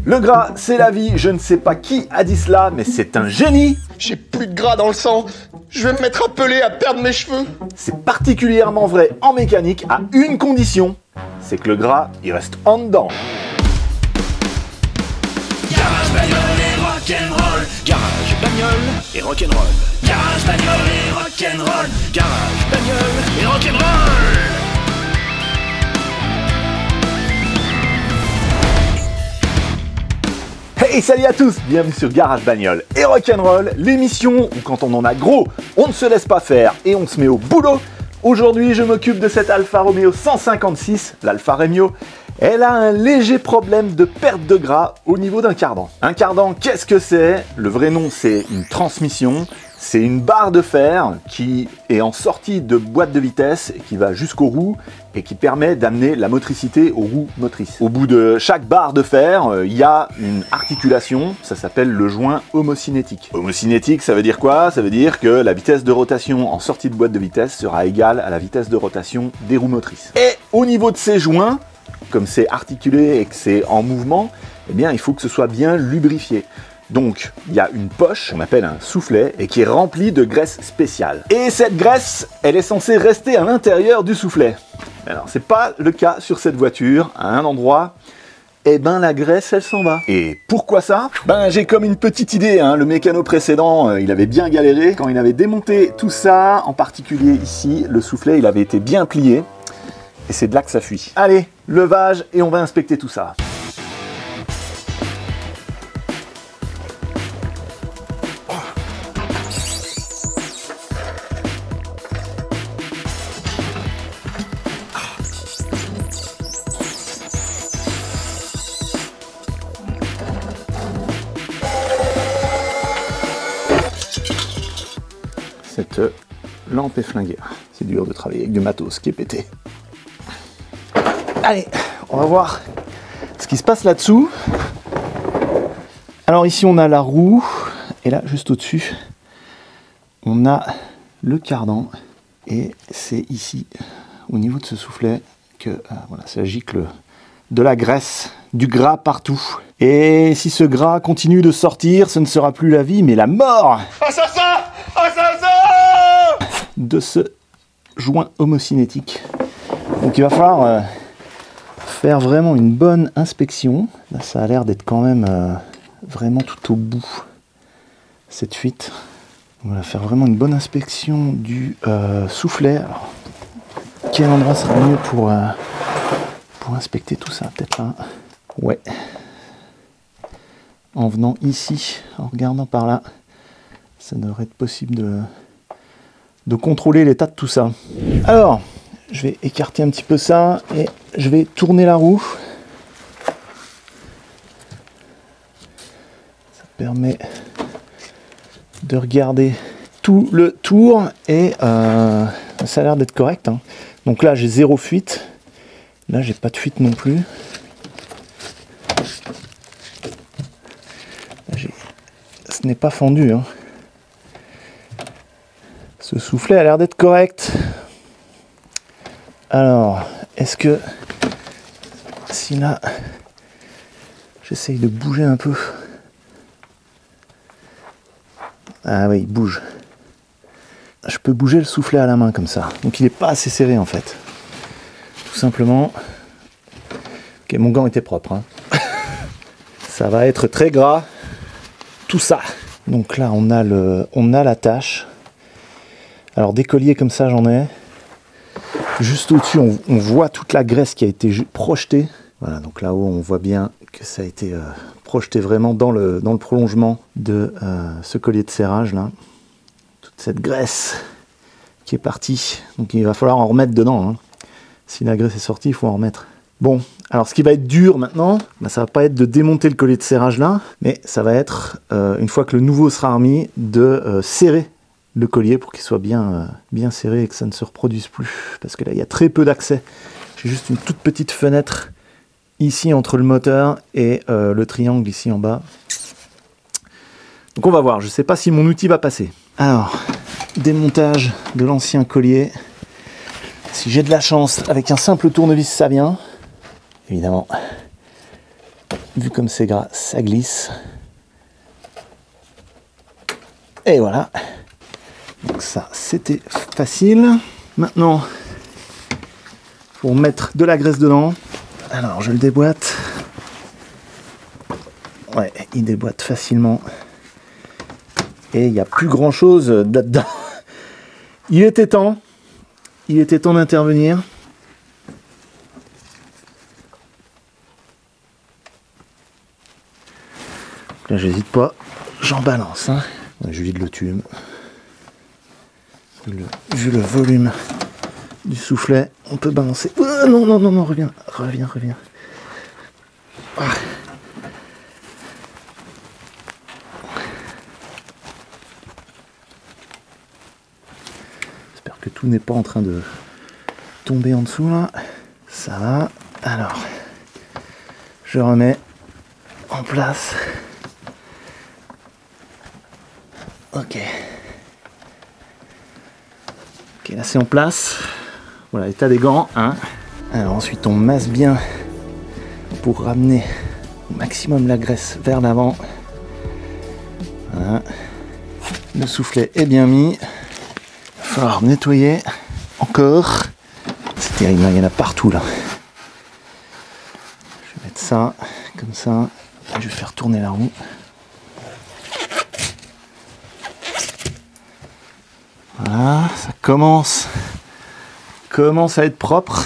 Le gras, c'est la vie, je ne sais pas qui a dit cela, mais c'est un génie. J'ai plus de gras dans le sang. Je vais me mettre à peler, à perdre mes cheveux. C'est particulièrement vrai en mécanique à une condition, c'est que le gras, il reste en dedans. Garage bagnole et rock'n'roll. Garage bagnole et rock'n'roll. Garage bagnole et rock'n'roll. Garage bagnole et rock'n'roll. Hey, salut à tous, bienvenue sur Garage Bagnole et Rock'n'Roll, l'émission où quand on en a gros, on ne se laisse pas faire et on se met au boulot. Aujourd'hui, je m'occupe de cette Alfa Romeo 156, l'Alfa Romeo. Elle a un léger problème de perte de gras au niveau d'un cardan. Un cardan, qu'est-ce que c'est? Le vrai nom, c'est une transmission. C'est une barre de fer qui est en sortie de boîte de vitesse et qui va jusqu'aux roues et qui permet d'amener la motricité aux roues motrices. Au bout de chaque barre de fer, il y a une articulation, ça s'appelle le joint homocinétique. Homocinétique, ça veut dire quoi? Ça veut dire que la vitesse de rotation en sortie de boîte de vitesse sera égale à la vitesse de rotation des roues motrices. Et au niveau de ces joints, comme c'est articulé et que c'est en mouvement, eh bien il faut que ce soit bien lubrifié. Donc, il y a une poche qu'on appelle un soufflet et qui est remplie de graisse spéciale. Et cette graisse, elle est censée rester à l'intérieur du soufflet. Alors, c'est pas le cas sur cette voiture. À un endroit, eh ben la graisse, elle s'en va. Et pourquoi ça? Ben, j'ai comme une petite idée, hein. Le mécano précédent, il avait bien galéré. Quand il avait démonté tout ça, en particulier ici, le soufflet, il avait été bien plié. Et c'est de là que ça fuit. Allez, levage et on va inspecter tout ça. Cette lampe est flinguée. C'est dur de travailler avec du matos qui est pété. Allez, on va voir ce qui se passe là-dessous. Alors ici on a la roue, et là juste au-dessus, on a le cardan. Et c'est ici, au niveau de ce soufflet, que voilà, ça gicle de la graisse, du gras partout. Et si ce gras continue de sortir, ce ne sera plus la vie, mais la mort! Assassin! Assassin! De ce joint homocinétique. Donc il va falloir faire vraiment une bonne inspection. Là ça a l'air d'être quand même vraiment tout au bout, cette fuite. On va faire vraiment une bonne inspection du soufflet. Alors, quel endroit sera mieux pour inspecter tout ça? Peut-être là. Ouais. En venant ici, en regardant par là, ça devrait être possible de contrôler l'état de tout ça. Alors, je vais écarter un petit peu ça et je vais tourner la roue. Ça permet de regarder tout le tour et ça a l'air d'être correct, hein. Donc là, j'ai zéro fuite. Là, j'ai pas de fuite non plus. Là, ce n'est pas fendu, hein. Ce soufflet a l'air d'être correct. Alors, est-ce que si là, j'essaye de bouger un peu. Ah oui, il bouge. Je peux bouger le soufflet à la main comme ça. Donc il n'est pas assez serré en fait. Tout simplement. Ok, mon gant était propre, hein. Ça va être très gras. Tout ça. Donc là, on a la tâche. Alors des colliers comme ça, j'en ai. Juste au-dessus, on voit toute la graisse qui a été projetée. Voilà, donc là-haut, on voit bien que ça a été projeté vraiment dans le prolongement de ce collier de serrage là. Toute cette graisse qui est partie. Donc il va falloir en remettre dedans, hein. Si la graisse est sortie, il faut en remettre. Bon, alors ce qui va être dur maintenant, bah, ça va pas être de démonter le collier de serrage là, mais ça va être, une fois que le nouveau sera remis, de serrer le collier pour qu'il soit bien serré et que ça ne se reproduise plus. Parce que là, il y a très peu d'accès. J'ai juste une toute petite fenêtre ici entre le moteur et le triangle ici en bas. Donc on va voir. Je ne sais pas si mon outil va passer. Alors, démontage de l'ancien collier. Si j'ai de la chance, avec un simple tournevis, ça vient. Évidemment, vu comme c'est gras, ça glisse. Et voilà. Donc ça, c'était facile. Maintenant, pour mettre de la graisse dedans, alors je le déboîte. Ouais, il déboîte facilement. Et il n'y a plus grand chose là-dedans. Il était temps d'intervenir. Là, j'hésite pas, j'en balance. Hein. Je vide le tube. Vu le volume du soufflet, on peut balancer. Oh, non, reviens. Ah. J'espère que tout n'est pas en train de tomber en dessous là. Ça va. Alors, je remets en place. Ok, là c'est en place. Voilà l'état des gants. Hein. Alors ensuite on masse bien pour ramener au maximum la graisse vers l'avant. Voilà. Le soufflet est bien mis. Il va falloir nettoyer encore. C'est terrible, il y en a partout là. Je vais mettre ça comme ça. Je vais faire tourner la roue. Voilà, ça commence à être propre.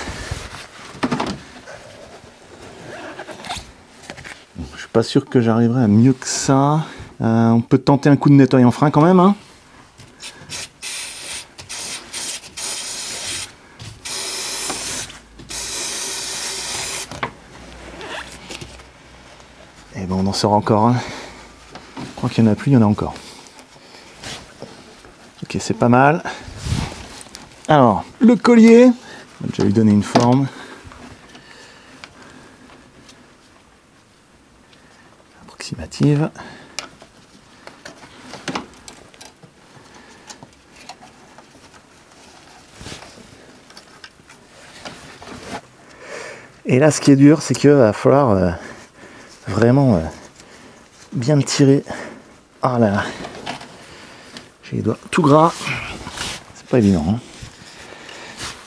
Je suis pas sûr que j'arriverai à mieux que ça. On peut tenter un coup de nettoyant frein quand même. Hein. Et bon, on en sort encore. Hein. Je crois qu'il n'y en a plus, il y en a encore. Ok, c'est pas mal. Alors, le collier, on va déjà lui donner une forme. Approximative. Et là, ce qui est dur, c'est qu'il va falloir vraiment bien le tirer. Oh là là. J'ai les doigts tout gras. C'est pas évident. Hein.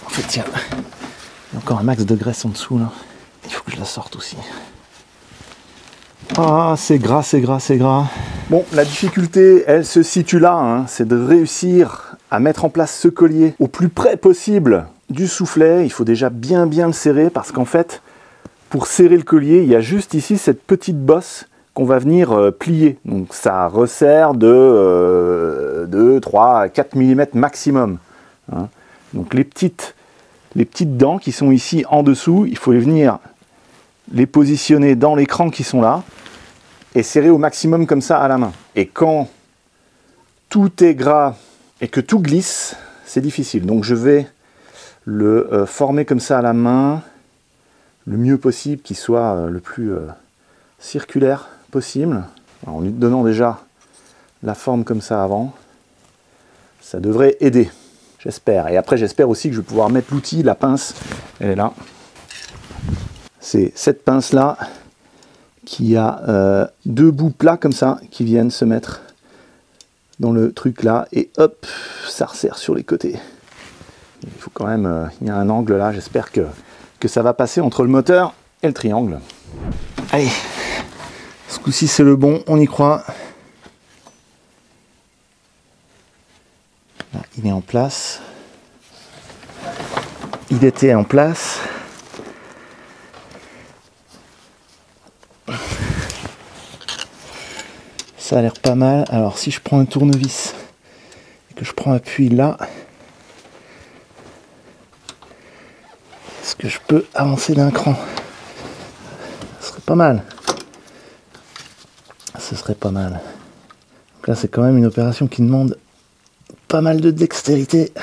En fait, tiens, il y a encore un max de graisse en dessous là. Il faut que je la sorte aussi. Ah, c'est gras, c'est gras, c'est gras. Bon, la difficulté, elle se situe là. Hein. C'est de réussir à mettre en place ce collier au plus près possible du soufflet. Il faut déjà bien le serrer parce qu'en fait, pour serrer le collier, il y a juste ici cette petite bosse qu'on va venir plier. Donc ça resserre de 3 à 4 mm maximum. Hein. Donc les petites dents qui sont ici en dessous, il faut venir les positionner dans les crans qui sont là et serrer au maximum comme ça à la main. Et quand tout est gras et que tout glisse, c'est difficile. Donc je vais le former comme ça à la main, le mieux possible, qu'il soit le plus circulaire possible. Alors, en lui donnant déjà la forme comme ça avant, ça devrait aider, j'espère. Et après, j'espère aussi que je vais pouvoir mettre l'outil, la pince, elle est là. C'est cette pince là qui a deux bouts plats comme ça qui viennent se mettre dans le truc là et hop, ça resserre sur les côtés. Il faut quand même, il y a un angle là, j'espère que ça va passer entre le moteur et le triangle. Allez, ce coup-ci c'est le bon, on y croit. Là, il est en place. Il était en place. Ça a l'air pas mal. Alors si je prends un tournevis et que je prends appui là, est-ce que je peux avancer d'un cran? Ce serait pas mal. Ce serait pas mal. Donc là c'est quand même une opération qui demande pas mal de dextérité.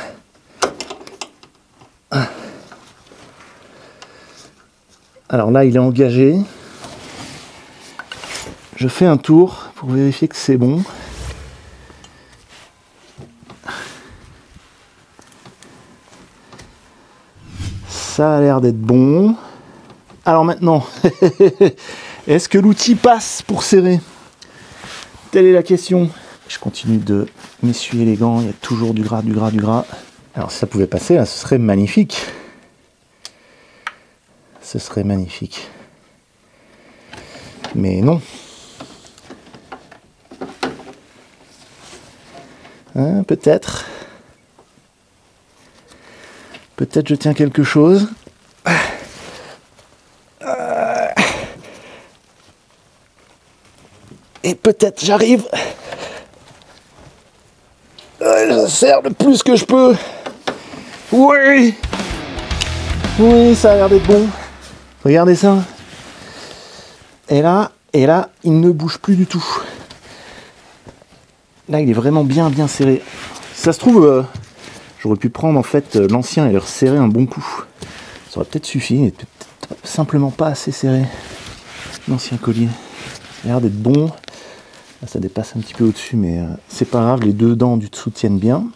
Alors là il est engagé. Je fais un tour pour vérifier que c'est bon. Ça a l'air d'être bon. Alors maintenant, Est-ce que l'outil passe pour serrer? Telle est la question. Je continue de m'essuyer les gants, il y a toujours du gras, du gras, du gras. Alors si ça pouvait passer, là, ce serait magnifique. Ce serait magnifique. Mais non. Hein, peut-être. Peut-être je tiens quelque chose. Et peut-être j'arrive. Je serre le plus que je peux. Oui. Oui, ça a l'air d'être bon. Regardez ça. Et là, il ne bouge plus du tout. Là, il est vraiment bien serré. Si ça se trouve, j'aurais pu prendre en fait l'ancien et le resserrer un bon coup. Ça aurait peut-être suffi, mais peut-être simplement pas assez serré. L'ancien collier. Ça a l'air d'être bon. Là, ça dépasse un petit peu au-dessus, mais c'est pas grave, les deux dents du dessous tiennent bien.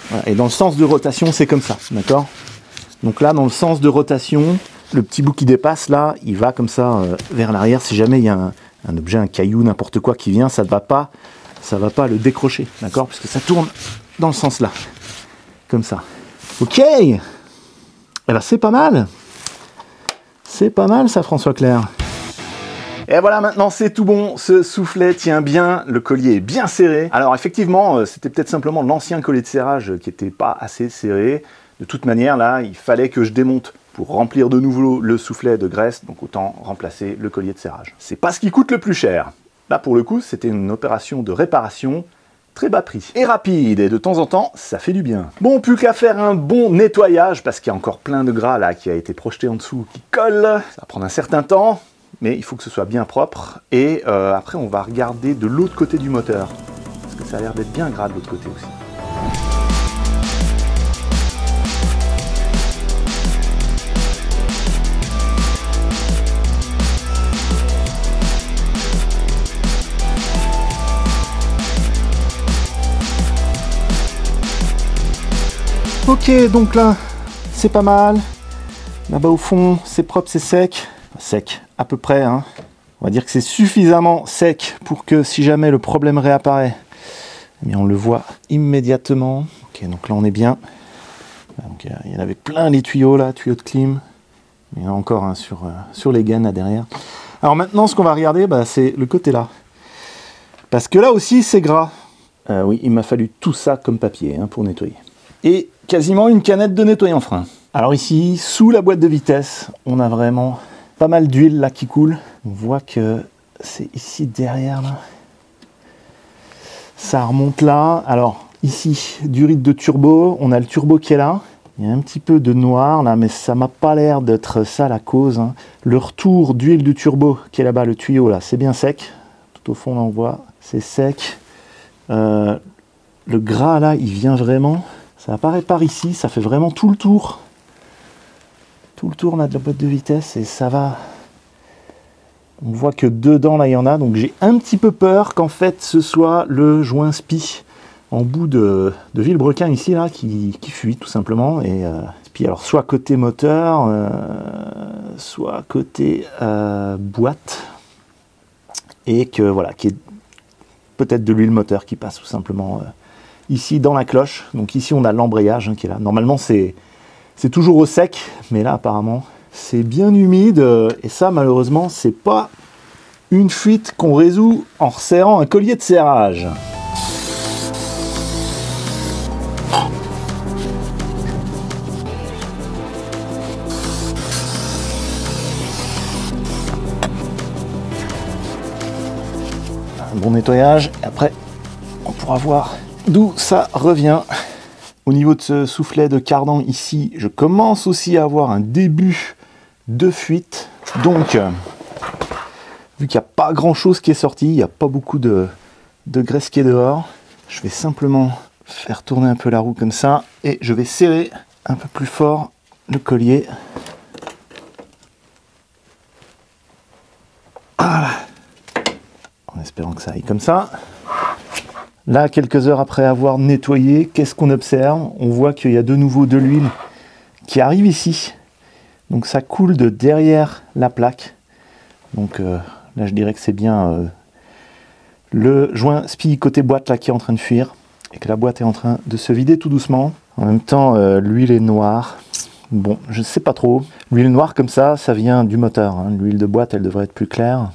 Voilà. Et dans le sens de rotation, c'est comme ça, d'accord? Donc là, dans le sens de rotation, le petit bout qui dépasse, là, il va comme ça vers l'arrière. Si jamais il y a un objet, un caillou, n'importe quoi qui vient, ça ne va pas le décrocher, d'accord? Puisque ça tourne dans le sens là, comme ça. Ok. Eh ben, c'est pas mal. C'est pas mal ça, François Clerc. Et voilà, maintenant c'est tout bon, ce soufflet tient bien, le collier est bien serré. Alors effectivement, c'était peut-être simplement l'ancien collier de serrage qui n'était pas assez serré. De toute manière, là, il fallait que je démonte pour remplir de nouveau le soufflet de graisse, donc autant remplacer le collier de serrage. C'est pas ce qui coûte le plus cher. Là, pour le coup, c'était une opération de réparation très bas prix. Et rapide, et de temps en temps, ça fait du bien. Bon, plus qu'à faire un bon nettoyage, parce qu'il y a encore plein de gras là qui a été projeté en dessous, qui colle. Ça va prendre un certain temps. Mais il faut que ce soit bien propre. Et après, on va regarder de l'autre côté du moteur. Parce que ça a l'air d'être bien gras de l'autre côté aussi. Ok, donc là, c'est pas mal. Là-bas au fond, c'est propre, c'est sec. Sec, à peu près, hein. On va dire que c'est suffisamment sec pour que si jamais le problème réapparaît, eh bien on le voit immédiatement. Ok, donc là on est bien. Donc, il y en avait plein les tuyaux là, tuyaux de clim. Il y en a encore hein, sur les gaines là derrière. Alors maintenant ce qu'on va regarder, bah, c'est le côté là. Parce que là aussi c'est gras. Oui, il m'a fallu tout ça comme papier hein, pour nettoyer. Et quasiment une canette de nettoyant frein. Alors ici, sous la boîte de vitesse, on a vraiment pas mal d'huile là qui coule. On voit que c'est ici derrière là. Ça remonte là. Alors ici, du ride de turbo. On a le turbo qui est là. Il y a un petit peu de noir là, mais ça m'a pas l'air d'être ça la cause. Hein. Le retour d'huile du turbo qui est là-bas, le tuyau là, c'est bien sec. Tout au fond là on voit, c'est sec. Le gras là, il vient vraiment. Ça apparaît par ici, ça fait vraiment tout le tour. Tout le tour là, de la boîte de vitesse et ça va. On voit que dedans là il y en a, donc j'ai un petit peu peur qu'en fait ce soit le joint spi en bout de vilebrequin ici là qui fuit tout simplement. Et spi alors soit côté moteur, soit côté boîte, et que voilà, qu'il y ait peut-être de l'huile moteur qui passe tout simplement ici dans la cloche. Donc ici on a l'embrayage hein, qui est là. Normalement c'est toujours au sec, mais là apparemment c'est bien humide, et ça malheureusement c'est pas une fuite qu'on résout en resserrant un collier de serrage. Un bon nettoyage, et après on pourra voir d'où ça revient. Au niveau de ce soufflet de cardan ici, je commence aussi à avoir un début de fuite. Donc, vu qu'il n'y a pas grand chose qui est sorti, il n'y a pas beaucoup de graisse qui est dehors, je vais simplement faire tourner un peu la roue comme ça et je vais serrer un peu plus fort le collier. Voilà. En espérant que ça aille comme ça. Là, quelques heures après avoir nettoyé, qu'est-ce qu'on observe? On voit qu'il y a de nouveau de l'huile qui arrive ici. Donc ça coule de derrière la plaque. Donc là, je dirais que c'est bien le joint SPI côté boîte là qui est en train de fuir et que la boîte est en train de se vider tout doucement. En même temps, l'huile est noire. Bon, je ne sais pas trop. L'huile noire comme ça vient du moteur. Hein. L'huile de boîte, elle devrait être plus claire.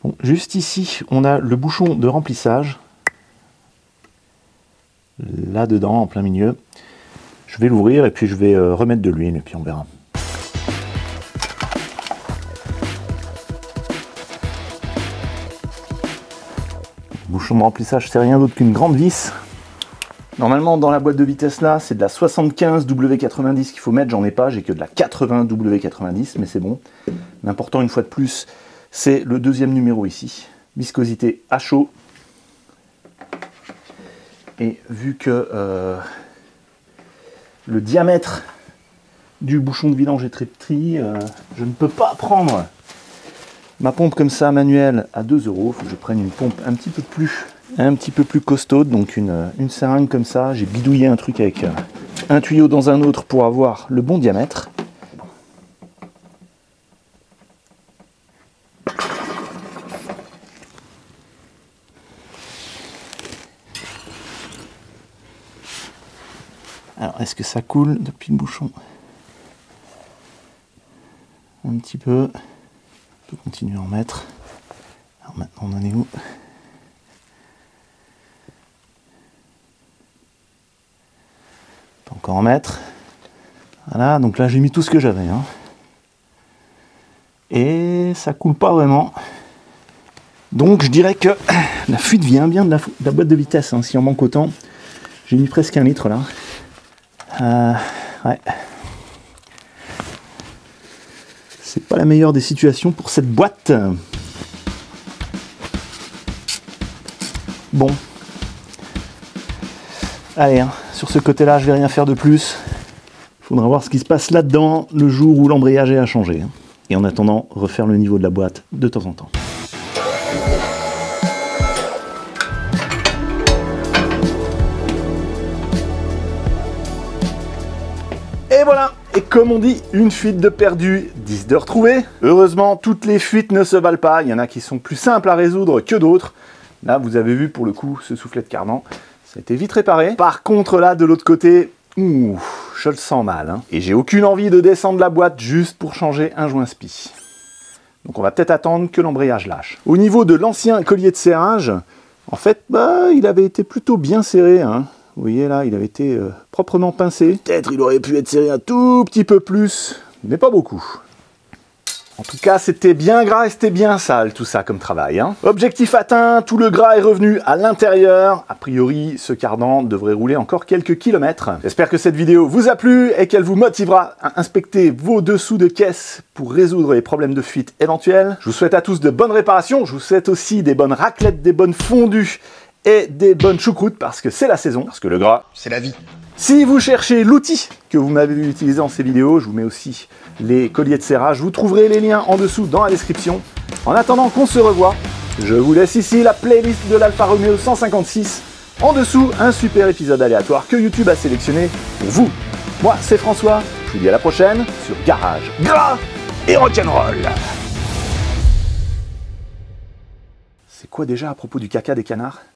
Bon, juste ici, on a le bouchon de remplissage. Là-dedans, en plein milieu. Je vais l'ouvrir et puis je vais remettre de l'huile et puis on verra. Le bouchon de remplissage, c'est rien d'autre qu'une grande vis. Normalement, dans la boîte de vitesse là, c'est de la 75 W90 qu'il faut mettre. J'en ai pas, j'ai que de la 80 W90, mais c'est bon. L'important, une fois de plus, c'est le deuxième numéro ici. Viscosité à chaud. Et vu que le diamètre du bouchon de vidange est très petit, je ne peux pas prendre ma pompe comme ça manuelle à 2 €. Il faut que je prenne une pompe un petit peu plus costaude, donc une seringue comme ça. J'ai bidouillé un truc avec un tuyau dans un autre pour avoir le bon diamètre. Alors, est-ce que ça coule depuis le bouchon? Un petit peu. On peut continuer à en mettre. Alors maintenant, on en est où? On peut encore en mettre. Voilà, donc là, j'ai mis tout ce que j'avais. Hein. Et ça coule pas vraiment. Donc, je dirais que la fuite vient bien de la boîte de vitesse. Hein. Si on manque autant, j'ai mis presque 1 litre là. Ouais. C'est pas la meilleure des situations pour cette boîte. Bon. Allez, hein, sur ce côté-là, je vais rien faire de plus. Il faudra voir ce qui se passe là-dedans le jour où l'embrayage est à changer. Et en attendant, refaire le niveau de la boîte de temps en temps. Et voilà, et comme on dit, une fuite de perdu, 10 de retrouvé. Heureusement, toutes les fuites ne se valent pas, il y en a qui sont plus simples à résoudre que d'autres. Là, vous avez vu pour le coup ce soufflet de cardan, ça a été vite réparé. Par contre, là, de l'autre côté, je le sens mal. Hein. Et j'ai aucune envie de descendre la boîte juste pour changer un joint SPI. Donc on va peut-être attendre que l'embrayage lâche. Au niveau de l'ancien collier de serrage, en fait, il avait été plutôt bien serré. Hein. Vous voyez là, il avait été proprement pincé. Peut-être il aurait pu être serré un tout petit peu plus, mais pas beaucoup. En tout cas, c'était bien gras et c'était bien sale tout ça comme travail. Hein. Objectif atteint, tout le gras est revenu à l'intérieur. A priori, ce cardan devrait rouler encore quelques kilomètres. J'espère que cette vidéo vous a plu et qu'elle vous motivera à inspecter vos dessous de caisse pour résoudre les problèmes de fuite éventuels. Je vous souhaite à tous de bonnes réparations. Je vous souhaite aussi des bonnes raclettes, des bonnes fondues et des bonnes choucroutes parce que c'est la saison, parce que le gras, C'est la vie. Si vous cherchez l'outil que vous m'avez vu utiliser dans ces vidéos, je vous mets aussi les colliers de serrage. Vous trouverez les liens en dessous dans la description. En attendant qu'on se revoie, je vous laisse ici la playlist de l'Alfa Romeo 156. En dessous, un super épisode aléatoire que YouTube a sélectionné pour vous. Moi, c'est François. Je vous dis à la prochaine sur Garage, Gras et Rock'n'Roll. C'est quoi déjà à propos du caca des canards ?